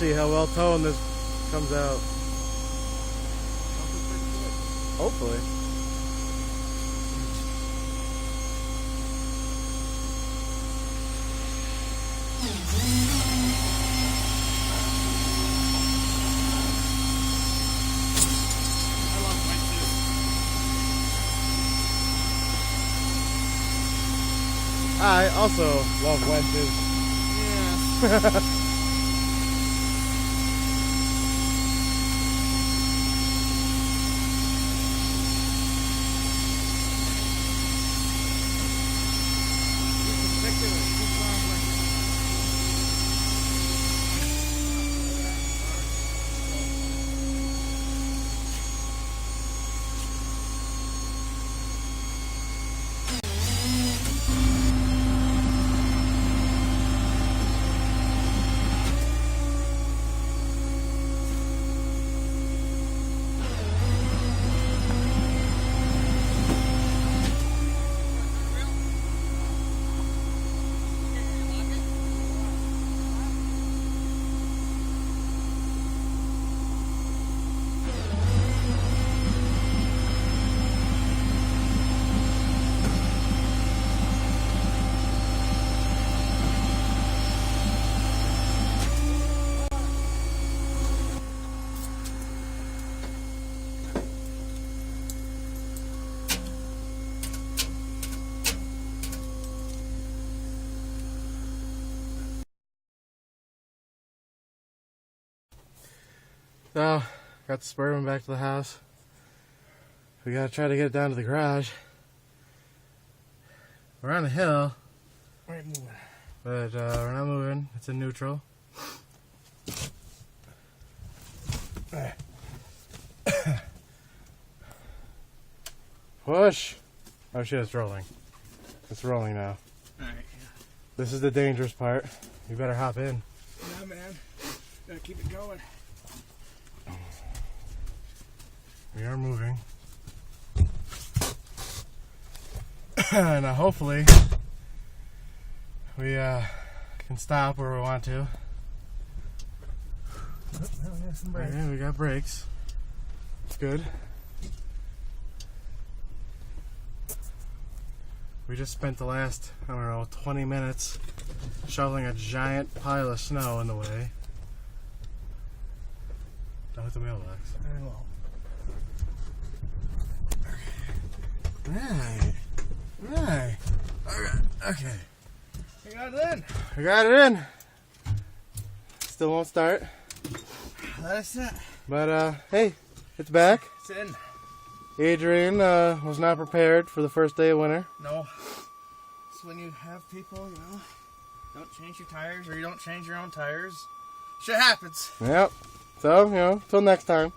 see how well toned this comes out. Hopefully. I also love wenches. Yeah. So, got the Suburban back to the house. We gotta try to get it down to the garage. We're on a hill. We ain't moving. But we're not moving. It's in neutral. Push! Oh shit, it's rolling. It's rolling now. Alright. This is the dangerous part. You better hop in. Yeah, man. Gotta keep it going. We are moving. Now hopefully we can stop where we want to. Oh, we have some brakes. Yeah, we got brakes. It's good. We just spent the last, I don't know, 20 minutes shoveling a giant pile of snow in the way. Don't hit the mailbox. I won't. Right. Right. Okay. We got it in. We got it in. Still won't start. That's it. But, hey, it's back. It's in. Adrian was not prepared for the first day of winter. No. It's when you have people, you know, don't change your tires or you don't change your own tires. Shit happens. Yep. So, till next time.